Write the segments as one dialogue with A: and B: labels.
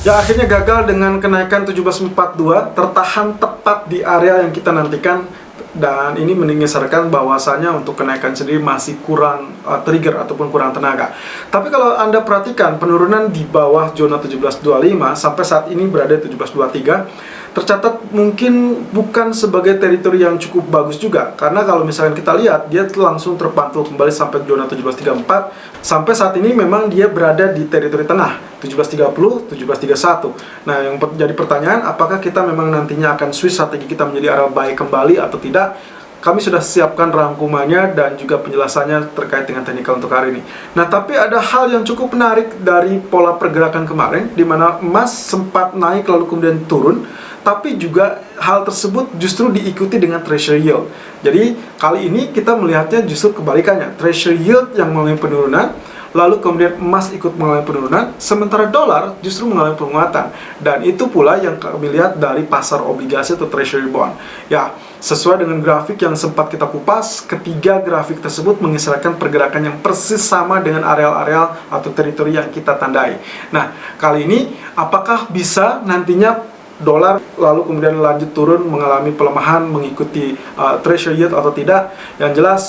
A: yang akhirnya gagal dengan kenaikan 1742, tertahan tepat di area yang kita nantikan. Dan ini mengisyaratkan bahwasanya untuk kenaikan sendiri masih kurang trigger ataupun kurang tenaga. Tapi kalau Anda perhatikan penurunan di bawah zona 1725 sampai saat ini berada di 1723, tercatat mungkin bukan sebagai teritori yang cukup bagus juga. Karena kalau misalkan kita lihat, dia langsung terpantul kembali sampai zona 1734. Sampai saat ini memang dia berada di teritori tengah 1730, 1731. Nah, yang jadi pertanyaan, apakah kita memang nantinya akan switch strategi kita menjadi area buy kembali atau tidak? Kami sudah siapkan rangkumannya dan juga penjelasannya terkait dengan teknikal untuk hari ini. Nah, tapi ada hal yang cukup menarik dari pola pergerakan kemarin, di mana emas sempat naik lalu kemudian turun, tapi juga hal tersebut justru diikuti dengan treasury yield. Jadi, kali ini kita melihatnya justru kebalikannya. Treasury yield yang mengalami penurunan, lalu kemudian emas ikut mengalami penurunan, sementara dolar justru mengalami penguatan. Dan itu pula yang kami lihat dari pasar obligasi atau treasury bond. Ya, sesuai dengan grafik yang sempat kita kupas, ketiga grafik tersebut mengisyaratkan pergerakan yang persis sama dengan areal-areal atau teritori yang kita tandai. Nah, kali ini apakah bisa nantinya dolar lalu kemudian lanjut turun mengalami pelemahan mengikuti treasury yield atau tidak? Yang jelas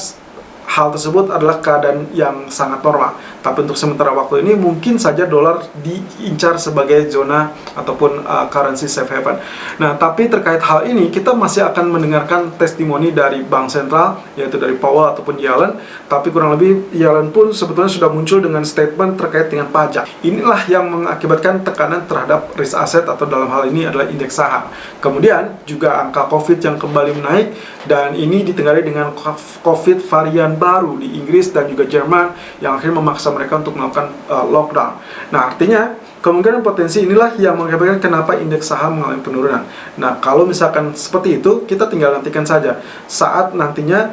A: hal tersebut adalah keadaan yang sangat normal. Tapi untuk sementara waktu ini mungkin saja dolar diincar sebagai zona ataupun currency safe haven. Nah, tapi terkait hal ini kita masih akan mendengarkan testimoni dari bank sentral, yaitu dari Powell ataupun Yellen. Tapi kurang lebih Yellen pun sebetulnya sudah muncul dengan statement terkait dengan pajak. Inilah yang mengakibatkan tekanan terhadap risk asset atau dalam hal ini adalah indeks saham. Kemudian juga angka COVID yang kembali menaik, dan ini ditengarai dengan COVID varian baru di Inggris dan juga Jerman yang akhirnya memaksa mereka untuk melakukan lockdown. Nah, artinya kemungkinan potensi inilah yang mengakibatkan kenapa indeks saham mengalami penurunan. Nah, kalau misalkan seperti itu, kita tinggal nantikan saja saat nantinya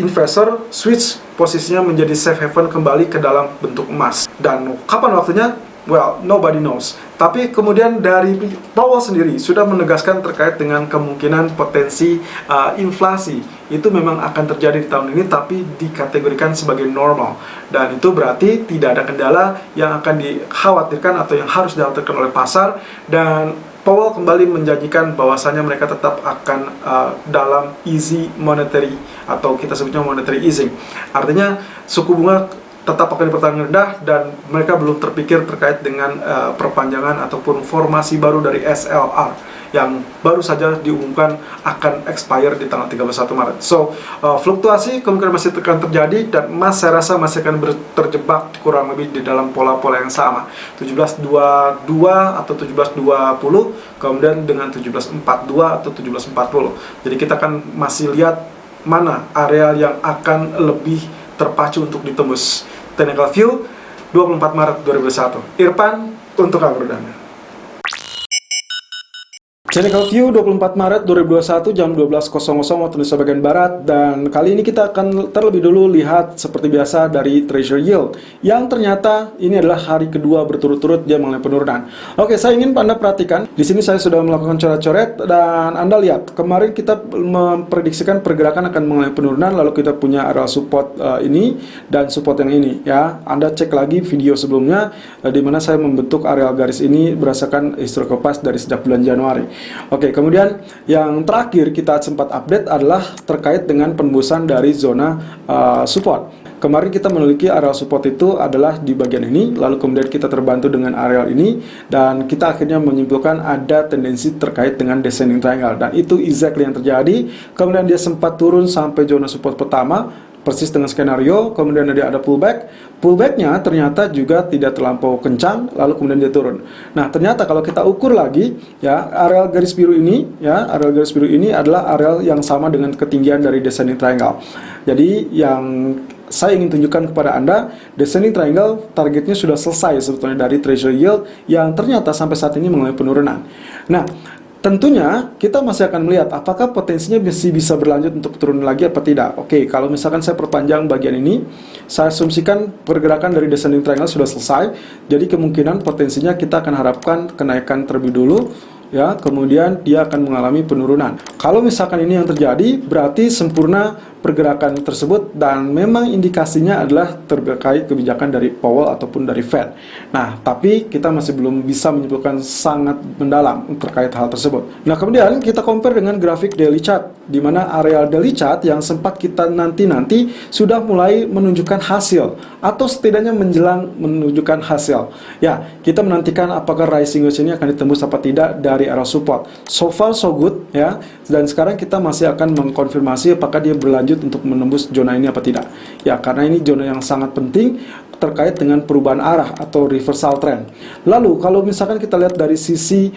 A: investor switch posisinya menjadi safe haven kembali ke dalam bentuk emas. Dan kapan waktunya? Well, nobody knows. Tapi kemudian dari Powell sendiri sudah menegaskan terkait dengan kemungkinan potensi inflasi itu memang akan terjadi di tahun ini, tapi dikategorikan sebagai normal. Dan itu berarti tidak ada kendala yang akan dikhawatirkan atau yang harus dikhawatirkan oleh pasar. Dan Powell kembali menjanjikan bahwasanya mereka tetap akan dalam easy monetary atau kita sebutnya monetary easing. Artinya suku bunga tetap akan dipertahankan rendah, dan mereka belum terpikir terkait dengan perpanjangan ataupun formasi baru dari SLR yang baru saja diumumkan akan expire di tanggal 31 Maret. So, fluktuasi kemungkinan masih akan terjadi, dan emas saya rasa masih akan terjebak kurang lebih di dalam pola-pola yang sama. 1722 atau 1720, kemudian dengan 1742 atau 1740. Jadi kita akan masih lihat mana area yang akan lebih terpacu untuk ditembus. Technical View 24 Maret 2021. Irfan untuk Agrodana. Technical View 24 Maret 2021 jam 12.00 waktu Indonesia bagian Barat. Dan kali ini kita akan terlebih dulu lihat seperti biasa dari Treasury Yield, yang ternyata ini adalah hari kedua berturut-turut dia mengalami penurunan. Oke, saya ingin Anda perhatikan. Di sini saya sudah melakukan coret-coret, dan Anda lihat kemarin kita memprediksikan pergerakan akan mengalami penurunan, lalu kita punya area support ini dan support yang ini ya. Anda cek lagi video sebelumnya di mana saya membentuk area garis ini berdasarkan historical past dari sejak bulan Januari. Oke, kemudian yang terakhir kita sempat update adalah terkait dengan penembusan dari zona support. Kemarin kita memiliki area support itu adalah di bagian ini, lalu kemudian kita terbantu dengan area ini, dan kita akhirnya menyimpulkan ada tendensi terkait dengan descending triangle, dan itu exactly yang terjadi. Kemudian dia sempat turun sampai zona support pertama, persis dengan skenario, kemudian ada pullbacknya ternyata juga tidak terlampau kencang, lalu kemudian dia turun. Nah, ternyata kalau kita ukur lagi ya, area garis biru ini ya, area garis biru ini adalah area yang sama dengan ketinggian dari descending triangle. Jadi yang saya ingin tunjukkan kepada Anda, descending triangle targetnya sudah selesai sebetulnya dari Treasury Yield yang ternyata sampai saat ini mengalami penurunan. Nah, tentunya kita masih akan melihat apakah potensinya masih bisa berlanjut untuk turun lagi apa tidak. Oke, kalau misalkan saya perpanjang bagian ini, saya asumsikan pergerakan dari descending triangle sudah selesai. Jadi kemungkinan potensinya kita akan harapkan kenaikan terlebih dulu ya, kemudian dia akan mengalami penurunan. Kalau misalkan ini yang terjadi, berarti sempurna pergerakan tersebut, dan memang indikasinya adalah terkait kebijakan dari Powell ataupun dari Fed. Nah, tapi kita masih belum bisa menyimpulkan sangat mendalam terkait hal tersebut. Nah, kemudian kita compare dengan grafik daily chart, di mana areal daily chart yang sempat kita nanti sudah mulai menunjukkan hasil, atau setidaknya menjelang menunjukkan hasil. Ya, kita menantikan apakah rising wedge ini akan ditembus apa tidak dari area support. So far so good ya. Dan sekarang kita masih akan mengkonfirmasi apakah dia berlanjut untuk menembus zona ini apa tidak. Ya, karena ini zona yang sangat penting terkait dengan perubahan arah atau reversal trend. Lalu kalau misalkan kita lihat dari sisi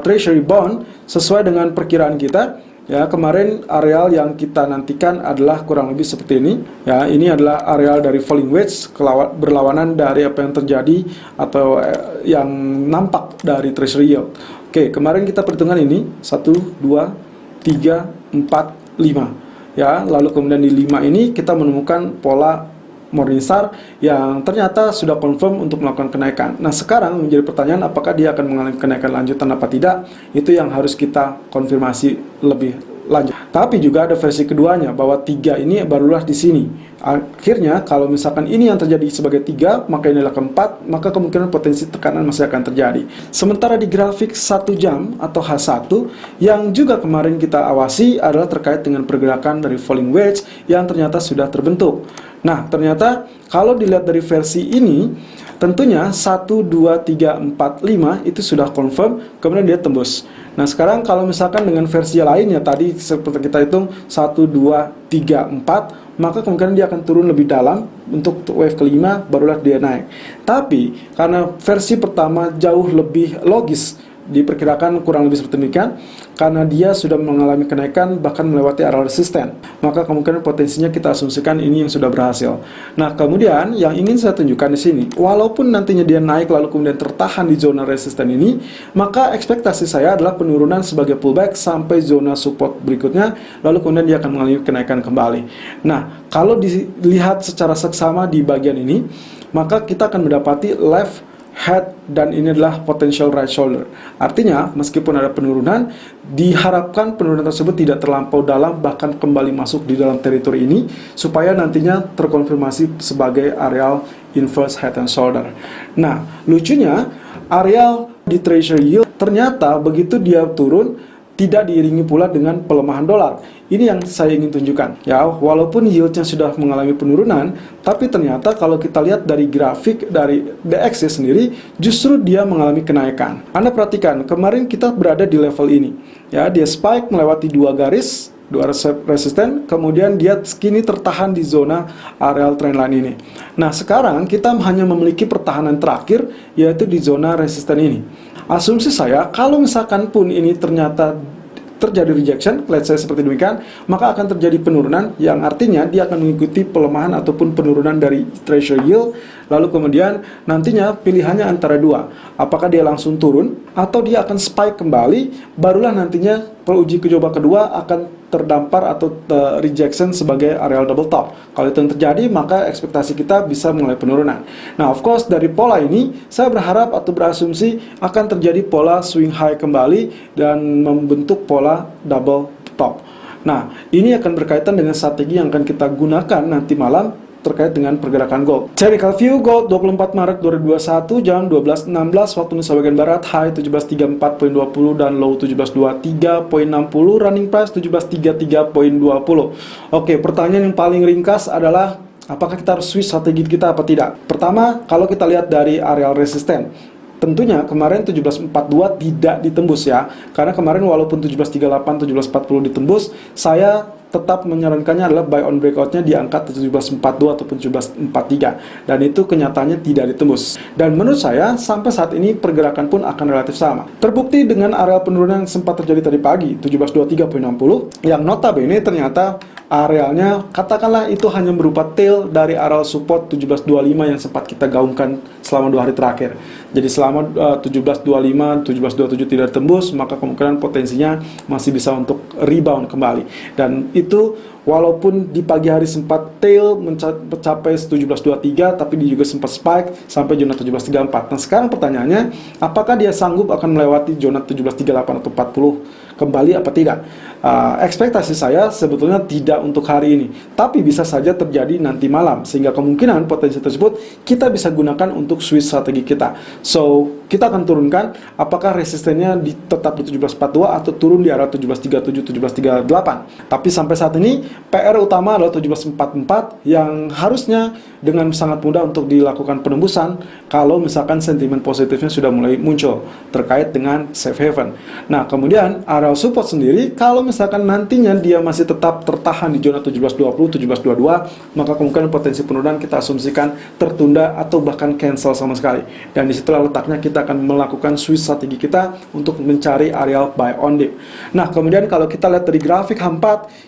A: treasury bond, sesuai dengan perkiraan kita, ya, kemarin areal yang kita nantikan adalah kurang lebih seperti ini. Ya, ini adalah areal dari falling wedge berlawanan dari apa yang terjadi atau yang nampak dari treasury yield. Oke, kemarin kita perhitungan ini 1 2 3 4 5. Ya, lalu kemudian di 5 ini kita menemukan pola Morningstar yang ternyata sudah confirm untuk melakukan kenaikan. Nah, sekarang menjadi pertanyaan apakah dia akan mengalami kenaikan lanjutan apa tidak, itu yang harus kita konfirmasi lebih lanjut. Tapi juga ada versi keduanya, bahwa 3 ini barulah di sini. Akhirnya kalau misalkan ini yang terjadi sebagai 3, maka inilah keempat, maka kemungkinan potensi tekanan masih akan terjadi. Sementara di grafik 1 jam atau H1 yang juga kemarin kita awasi adalah terkait dengan pergerakan dari falling wedge yang ternyata sudah terbentuk. Nah, ternyata kalau dilihat dari versi ini, tentunya 1, 2, 3, 4, 5 itu sudah confirm, kemudian dia tembus. Nah, sekarang kalau misalkan dengan versi lainnya tadi seperti kita hitung 1, 2, 3, 4, maka kemungkinan dia akan turun lebih dalam untuk wave kelima, barulah dia naik. Tapi karena versi pertama jauh lebih logis, diperkirakan kurang lebih seperti demikian, karena dia sudah mengalami kenaikan bahkan melewati area resisten, maka kemungkinan potensinya kita asumsikan ini yang sudah berhasil. Nah, kemudian yang ingin saya tunjukkan di sini, walaupun nantinya dia naik lalu kemudian tertahan di zona resisten ini, maka ekspektasi saya adalah penurunan sebagai pullback sampai zona support berikutnya, lalu kemudian dia akan mengalami kenaikan kembali. Nah, kalau dilihat secara seksama di bagian ini, maka kita akan mendapati left head, dan ini adalah potential right shoulder. Artinya, meskipun ada penurunan, diharapkan penurunan tersebut tidak terlampau dalam, bahkan kembali masuk di dalam teritori ini, supaya nantinya terkonfirmasi sebagai areal inverse head and shoulder. Nah, lucunya, areal di treasury yield ternyata begitu dia turun, tidak diiringi pula dengan pelemahan dolar. Ini yang saya ingin tunjukkan. Ya, walaupun yieldnya sudah mengalami penurunan, tapi ternyata kalau kita lihat dari grafik dari DXY sendiri, justru dia mengalami kenaikan. Anda perhatikan, kemarin kita berada di level ini. Ya, dia spike melewati dua garis, dua resisten, kemudian dia kini tertahan di zona areal trendline ini. Nah, sekarang kita hanya memiliki pertahanan terakhir, yaitu di zona resisten ini. Asumsi saya, kalau misalkan pun ini ternyata terjadi rejection, let's say seperti demikian, maka akan terjadi penurunan, yang artinya dia akan mengikuti pelemahan ataupun penurunan dari treasury yield. Lalu kemudian nantinya pilihannya antara dua, apakah dia langsung turun atau dia akan spike kembali, barulah nantinya uji coba kedua akan terdampar atau rejection sebagai areal double top. Kalau itu yang terjadi, maka ekspektasi kita bisa mulai penurunan. Nah, of course dari pola ini saya berharap atau berasumsi akan terjadi pola swing high kembali dan membentuk pola double top. Nah, ini akan berkaitan dengan strategi yang akan kita gunakan nanti malam terkait dengan pergerakan gold. Technical view gold 24 Maret 2021 jam 12.16 waktu Indonesia bagian barat, high 1734.20 dan low 1723.60, running price 1733.20. Oke, pertanyaan yang paling ringkas adalah apakah kita harus switch strategi kita apa tidak? Pertama, kalau kita lihat dari areal resisten, tentunya kemarin 1742 tidak ditembus ya. Karena kemarin walaupun 1738, 1740 ditembus, saya tetap menyarankannya adalah buy on breakoutnya di angka 1742 ataupun 1743, dan itu kenyataannya tidak ditembus. Dan menurut saya sampai saat ini pergerakan pun akan relatif sama. Terbukti dengan area penurunan yang sempat terjadi tadi pagi 1723.60 yang notabene ternyata arealnya katakanlah itu hanya berupa tail dari areal support 1725 yang sempat kita gaungkan selama 2 hari terakhir. Jadi selama 1725, 1727 tidak tembus, maka kemungkinan potensinya masih bisa untuk rebound kembali. Dan itu walaupun di pagi hari sempat tail mencapai 1723, tapi dia juga sempat spike sampai zona 1734. Nah, sekarang pertanyaannya, apakah dia sanggup akan melewati zona 1738 atau 40? kembali apa tidak. Ekspektasi saya sebetulnya tidak untuk hari ini, tapi bisa saja terjadi nanti malam, sehingga kemungkinan potensi tersebut kita bisa gunakan untuk switch strategi kita. So, kita akan turunkan apakah resistennya tetap di 1742 atau turun di area 1737, 1738. Tapi sampai saat ini PR utama adalah 1744 yang harusnya dengan sangat mudah untuk dilakukan penembusan kalau misalkan sentimen positifnya sudah mulai muncul terkait dengan safe haven. Nah, kemudian area support sendiri kalau misalkan nantinya dia masih tetap tertahan di zona 1720, 1722, maka kemungkinan potensi penurunan kita asumsikan tertunda atau bahkan cancel sama sekali. Dan disitulah letaknya kita akan melakukan switch strategi kita untuk mencari area buy on dip. Nah, kemudian kalau kita lihat dari grafik H4,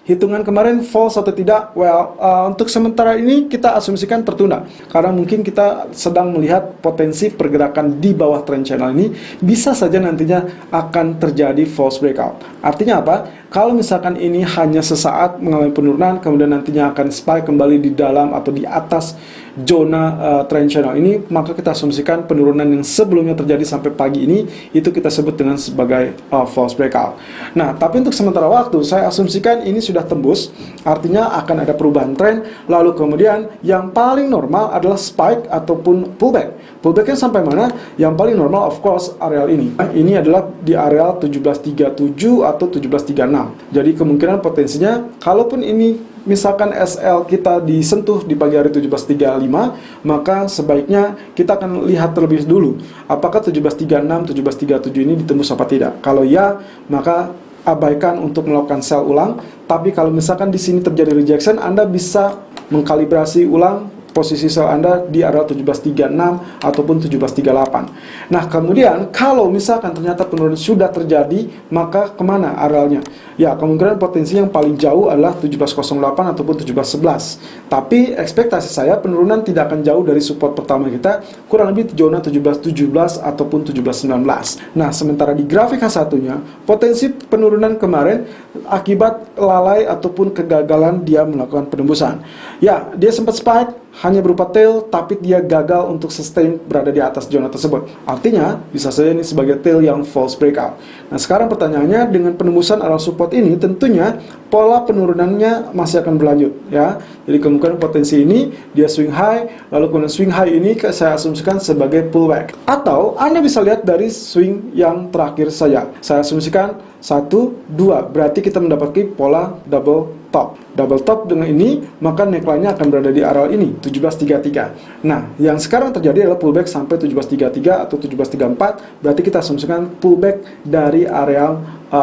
A: hitungan kemarin false atau tidak? Well, untuk sementara ini kita asumsikan tertunda, karena mungkin kita sedang melihat potensi pergerakan di bawah trend channel ini bisa saja nantinya akan terjadi false breakout. Artinya apa? Kalau misalkan ini hanya sesaat mengalami penurunan, kemudian nantinya akan spike kembali di dalam atau di atas zona trend channel ini, maka kita asumsikan penurunan yang sebelumnya terjadi sampai pagi ini itu kita sebut dengan sebagai false breakout. Nah, tapi untuk sementara waktu saya asumsikan ini sudah tembus, artinya akan ada perubahan tren, lalu kemudian yang paling normal adalah spike ataupun pullback. Pullbacknya sampai mana? Yang paling normal of course areal ini. Ini adalah di areal 1737 atau 1736. Jadi kemungkinan potensinya kalaupun ini misalkan SL kita disentuh di pagi hari 1735, maka sebaiknya kita akan lihat terlebih dulu apakah 1736, 1737 ini ditembus apa tidak. Kalau ya, maka abaikan untuk melakukan sell ulang. Tapi kalau misalkan di sini terjadi rejection, Anda bisa mengkalibrasi ulang posisi sell Anda di area 1736 ataupun 1738. Nah, kemudian kalau misalkan ternyata penurunan sudah terjadi, maka kemana arealnya? Ya, kemungkinan potensi yang paling jauh adalah 1708 ataupun 1711. Tapi ekspektasi saya penurunan tidak akan jauh dari support pertama kita, kurang lebih di zona 1717 ataupun 1719. Nah, sementara di grafik H1-nya, potensi penurunan kemarin akibat lalai ataupun kegagalan dia melakukan penembusan. Ya, dia sempat spike hanya berupa tail, tapi dia gagal untuk sustain berada di atas zona tersebut. Artinya, bisa saja ini sebagai tail yang false breakout. Nah, sekarang pertanyaannya, dengan penembusan area support ini, tentunya pola penurunannya masih akan berlanjut, ya. Jadi kemungkinan potensi ini dia swing high, lalu kemudian swing high ini saya asumsikan sebagai pullback. Atau Anda bisa lihat dari swing yang terakhir saya asumsikan 1, 2, berarti kita mendapatkan pola double top. Double top dengan ini, maka neckline-nya akan berada di area ini, 1733. Nah, yang sekarang terjadi adalah pullback sampai 1733 atau 1734, berarti kita asumsikan pullback dari area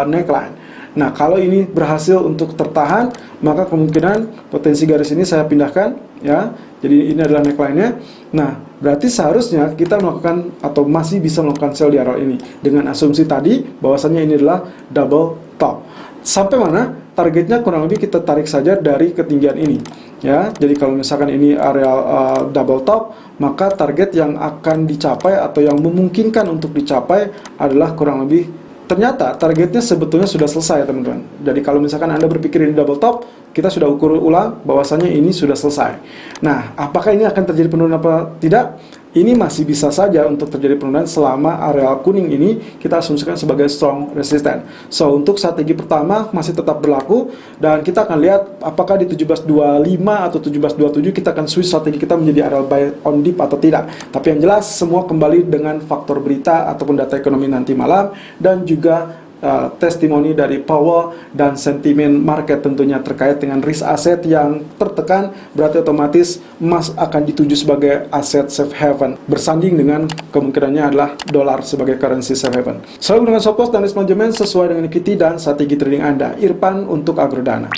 A: neckline. Nah, kalau ini berhasil untuk tertahan, maka kemungkinan potensi garis ini saya pindahkan, ya. Jadi ini adalah neckline-nya. Nah, berarti seharusnya kita melakukan atau masih bisa melakukan sell di area ini dengan asumsi tadi bahwasanya ini adalah double top. Sampai mana? Targetnya kurang lebih kita tarik saja dari ketinggian ini, ya. Jadi kalau misalkan ini area double top, maka target yang akan dicapai atau yang memungkinkan untuk dicapai adalah kurang lebih, ternyata targetnya sebetulnya sudah selesai, teman-teman. Jadi kalau misalkan Anda berpikir ini double top, kita sudah ukur ulang bahwasanya ini sudah selesai. Nah, apakah ini akan terjadi penurunan apa tidak? Ini masih bisa saja untuk terjadi penurunan selama area kuning ini kita asumsikan sebagai strong resistance. So, untuk strategi pertama masih tetap berlaku, dan kita akan lihat apakah di 1725 atau 1727 kita akan switch strategi kita menjadi area buy on dip atau tidak. Tapi yang jelas semua kembali dengan faktor berita ataupun data ekonomi nanti malam, dan juga testimoni dari Powell dan sentimen market tentunya terkait dengan risk aset yang tertekan, berarti otomatis emas akan dituju sebagai aset safe haven, bersanding dengan kemungkinannya adalah dolar sebagai currency safe haven. Selalu dengan stop loss dan risk management sesuai dengan equity dan strategi trading Anda. Irfan untuk Agrodana.